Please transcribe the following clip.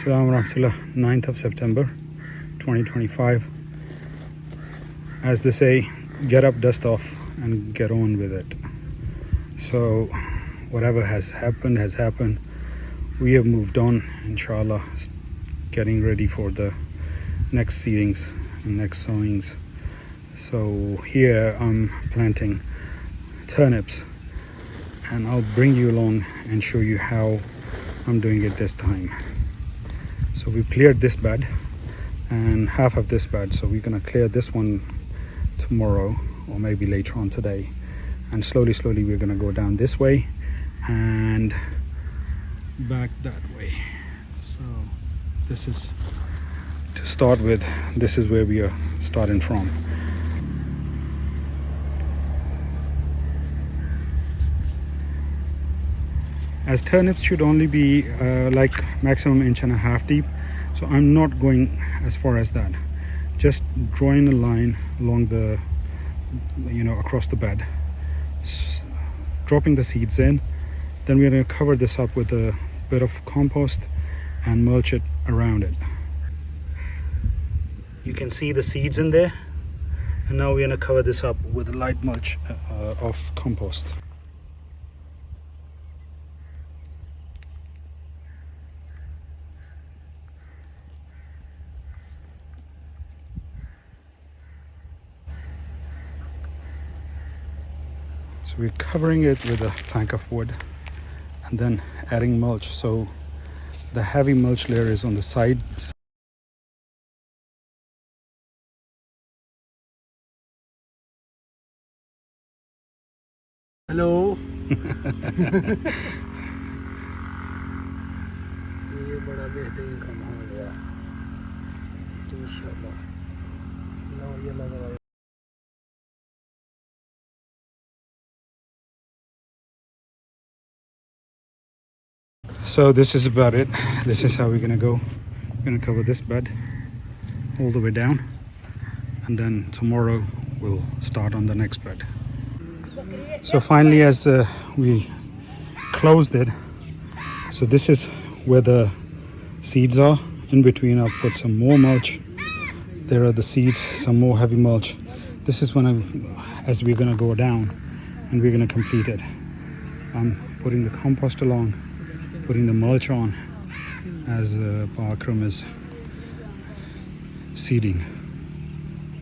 Assalamu Rahmatullah, 9th of September 2025. As they say, get up, dust off, and get on with it. So, whatever has happened. We have moved on, inshallah, getting ready for the next seedings and next sowings. So, here I'm planting turnips, and I'll bring you along and show you how I'm doing it this time. So we've cleared this bed and half of this bed, so we're going to clear this one tomorrow or maybe later on today, and slowly we're going to go down this way and back that way. So this is to start with. This is where we are starting from. As turnips should only be like maximum 1.5 inch deep, so I'm not going as far as that. Just drawing a line along the, across the bed, dropping the seeds in. Then we're going to cover this up with a bit of compost and mulch it around it. You can see the seeds in there, and now we're going to cover this up with a light mulch of compost. So we're covering it with a plank of wood and then adding mulch, so the heavy mulch layer is on the sides. Hello. ये बड़ा बेहतरीन काम हो गया इंशाल्लाह। लो ये लग रहा है। So this is about it. This is how we're gonna go. We're gonna cover this bed all the way down, and then tomorrow we'll start on the next bed. So finally, as we closed it, so this is where the seeds are. In between I'll put some more mulch. There are the seeds, some more heavy mulch. This is as we're gonna go down and we're gonna complete it. I'm putting the compost along, putting the mulch on as Akram is seeding.